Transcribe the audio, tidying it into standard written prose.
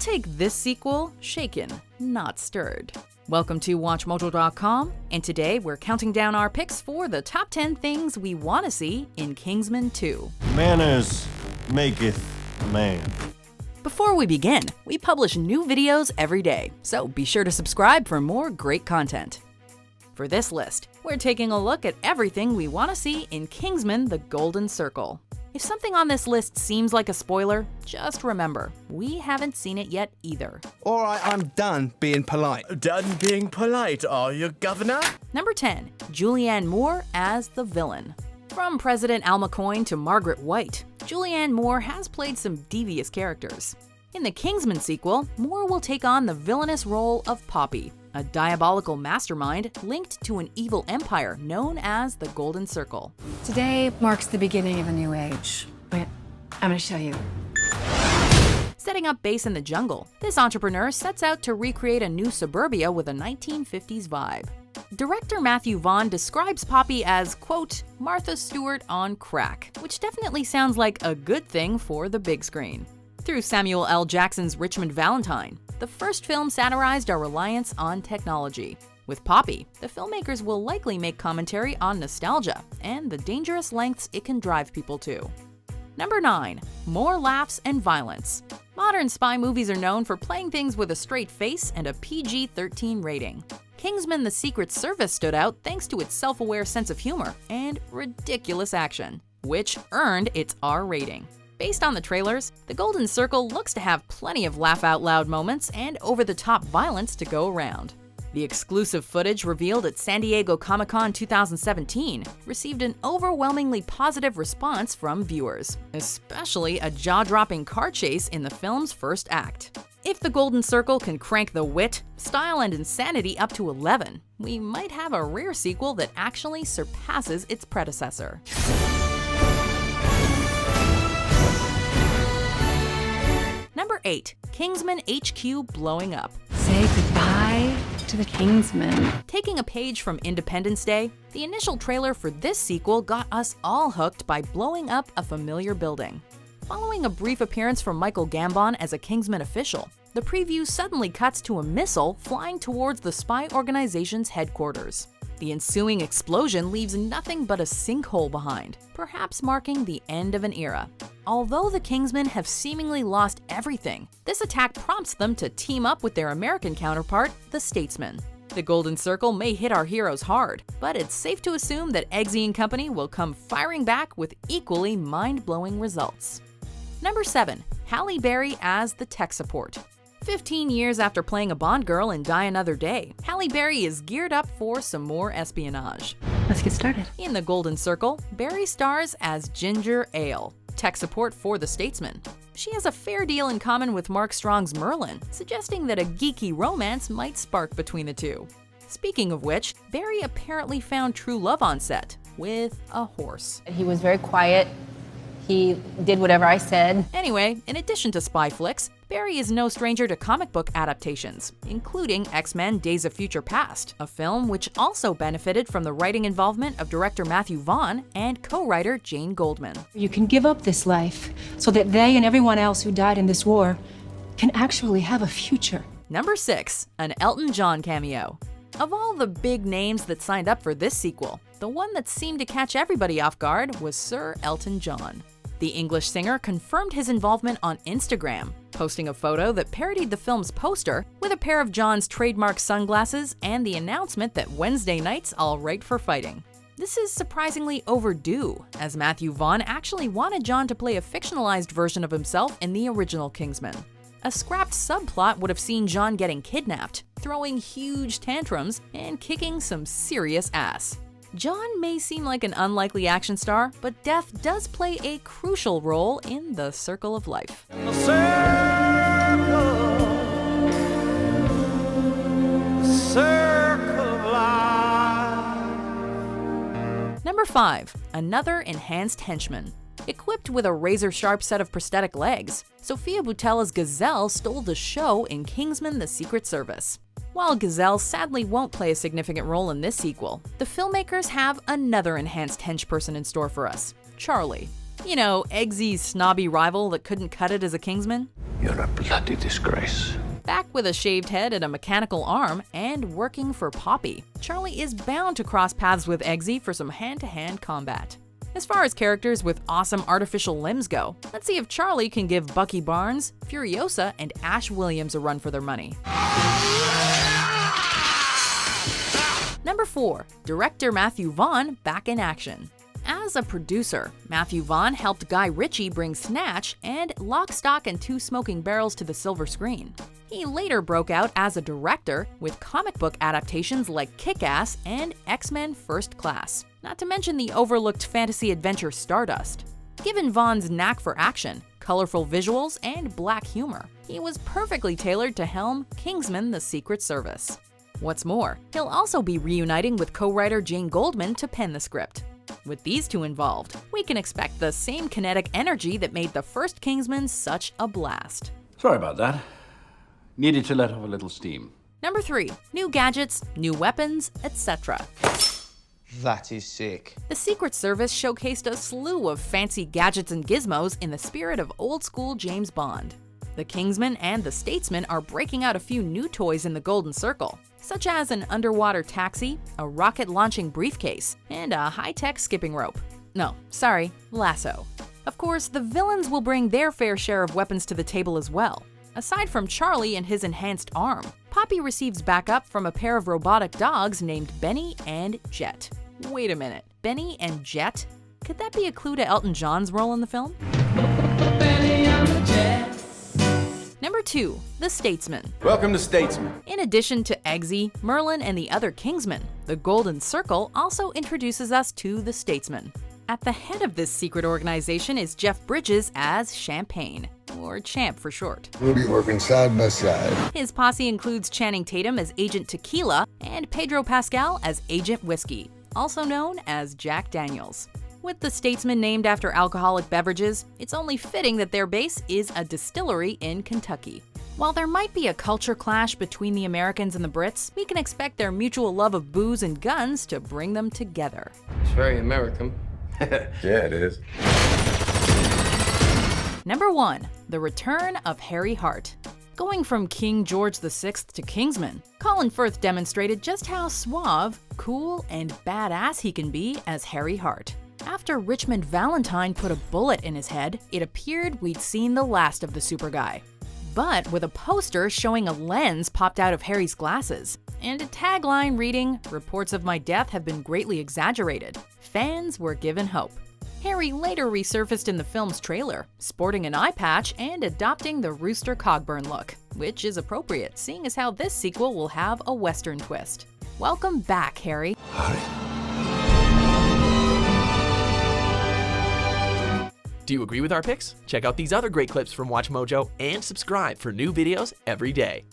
take this sequel shaken, not stirred. Welcome to WatchMojo.com, and today we're counting down our picks for the top 10 things we want to see in Kingsman 2. Manners maketh man. Before we begin, we publish new videos every day, so be sure to subscribe for more great content. For this list, we're taking a look at everything we want to see in Kingsman: The Golden Circle. If something on this list seems like a spoiler, just remember, we haven't seen it yet either. All right, I'm done being polite. Done being polite, are you, Governor? Number 10. Julianne Moore as the villain. From President Al McCoy to Margaret White, Julianne Moore has played some devious characters. In the Kingsman sequel, Moore will take on the villainous role of Poppy, a diabolical mastermind linked to an evil empire known as the Golden Circle. Today marks the beginning of a new age. Wait, I'm gonna show you. Setting up base in the jungle, this entrepreneur sets out to recreate a new suburbia with a 1950s vibe. Director Matthew Vaughn describes Poppy as, quote, Martha Stewart on crack, which definitely sounds like a good thing for the big screen. Through Samuel L. Jackson's Richmond Valentine, the first film satirized our reliance on technology. With Poppy, the filmmakers will likely make commentary on nostalgia and the dangerous lengths it can drive people to. Number 9. More laughs and violence. Modern spy movies are known for playing things with a straight face and a PG-13 rating. Kingsman: The Secret Service stood out thanks to its self-aware sense of humor and ridiculous action, which earned its R rating. Based on the trailers, The Golden Circle looks to have plenty of laugh-out-loud moments and over-the-top violence to go around. The exclusive footage revealed at San Diego Comic-Con 2017 received an overwhelmingly positive response from viewers, especially a jaw-dropping car chase in the film's first act. If The Golden Circle can crank the wit, style, and insanity up to 11, we might have a rare sequel that actually surpasses its predecessor. Number 8. Kingsman HQ Blowing Up. Say goodbye to the Kingsman. Taking a page from Independence Day, the initial trailer for this sequel got us all hooked by blowing up a familiar building. Following a brief appearance from Michael Gambon as a Kingsman official, the preview suddenly cuts to a missile flying towards the spy organization's headquarters. The ensuing explosion leaves nothing but a sinkhole behind, perhaps marking the end of an era. Although the Kingsmen have seemingly lost everything, this attack prompts them to team up with their American counterpart, the Statesman. The Golden Circle may hit our heroes hard, but it's safe to assume that Eggsy and company will come firing back with equally mind-blowing results. Number 7. Halle Berry as the tech support. 15 years after playing a Bond girl in Die Another Day, Halle Berry is geared up for some more espionage. Let's get started. In The Golden Circle, Berry stars as Ginger Ale, tech support for the Statesman. She has a fair deal in common with Mark Strong's Merlin, suggesting that a geeky romance might spark between the two. Speaking of which, Berry apparently found true love on set, with a horse. He was very quiet. He did whatever I said. Anyway, in addition to spy flicks, Berry is no stranger to comic book adaptations, including X-Men: Days of Future Past, a film which also benefited from the writing involvement of director Matthew Vaughn and co-writer Jane Goldman. You can give up this life so that they and everyone else who died in this war can actually have a future. Number 6. An Elton John cameo. Of all the big names that signed up for this sequel, the one that seemed to catch everybody off guard was Sir Elton John. The English singer confirmed his involvement on Instagram, posting a photo that parodied the film's poster with a pair of John's trademark sunglasses and the announcement that Wednesday night's all right for fighting. This is surprisingly overdue, as Matthew Vaughn actually wanted John to play a fictionalized version of himself in the original Kingsman. A scrapped subplot would have seen John getting kidnapped, throwing huge tantrums, and kicking some serious ass. John may seem like an unlikely action star, but death does play a crucial role in the circle of life. The circle of life. Number 5. Another enhanced henchman. Equipped with a razor-sharp set of prosthetic legs, Sofia Boutella's Gazelle stole the show in Kingsman: The Secret Service. While Gazelle sadly won't play a significant role in this sequel, the filmmakers have another enhanced henchperson in store for us, Charlie. You know, Eggsy's snobby rival that couldn't cut it as a Kingsman? You're a bloody disgrace. Back with a shaved head and a mechanical arm, and working for Poppy, Charlie is bound to cross paths with Eggsy for some hand-to-hand combat. As far as characters with awesome artificial limbs go, let's see if Charlie can give Bucky Barnes, Furiosa, and Ash Williams a run for their money. Number 4. Director Matthew Vaughn back in action. As a producer, Matthew Vaughn helped Guy Ritchie bring Snatch and Lock, Stock, and Two Smoking Barrels to the silver screen. He later broke out as a director with comic book adaptations like Kick-Ass and X-Men First Class, not to mention the overlooked fantasy adventure Stardust. Given Vaughn's knack for action, colorful visuals, and black humor, he was perfectly tailored to helm Kingsman: The Secret Service. What's more, he'll also be reuniting with co-writer Jane Goldman to pen the script. With these two involved, we can expect the same kinetic energy that made the first Kingsman such a blast. Sorry about that. Needed to let off a little steam. Number 3. New gadgets, new weapons, etc. That is sick. The Secret Service showcased a slew of fancy gadgets and gizmos in the spirit of old-school James Bond. The Kingsman and the Statesman are breaking out a few new toys in the Golden Circle, such as an underwater taxi, a rocket-launching briefcase, and a high-tech skipping rope. No, sorry, lasso. Of course, the villains will bring their fair share of weapons to the table as well. Aside from Charlie and his enhanced arm, Poppy receives backup from a pair of robotic dogs named Benny and Jet. Wait a minute, Benny and Jet? Could that be a clue to Elton John's role in the film? Number 2. The Statesman. Welcome to Statesman. In addition to Eggsy, Merlin, and the other Kingsmen, the Golden Circle also introduces us to the Statesman. At the head of this secret organization is Jeff Bridges as Champagne, or Champ for short. We'll be working side by side. His posse includes Channing Tatum as Agent Tequila and Pedro Pascal as Agent Whiskey, also known as Jack Daniels. With the Statesman named after alcoholic beverages, it's only fitting that their base is a distillery in Kentucky. While there might be a culture clash between the Americans and the Brits, we can expect their mutual love of booze and guns to bring them together. It's very American. Yeah, it is. Number 1. The Return of Harry Hart. Going from King George VI to Kingsman, Colin Firth demonstrated just how suave, cool, and badass he can be as Harry Hart. After Richmond Valentine put a bullet in his head, it appeared we'd seen the last of the super guy. But with a poster showing a lens popped out of Harry's glasses, and a tagline reading, "Reports of my death have been greatly exaggerated," fans were given hope. Harry later resurfaced in the film's trailer, sporting an eye patch and adopting the Rooster Cogburn look, which is appropriate, seeing as how this sequel will have a Western twist. Welcome back, Harry. Do you agree with our picks? Check out these other great clips from WatchMojo and subscribe for new videos every day.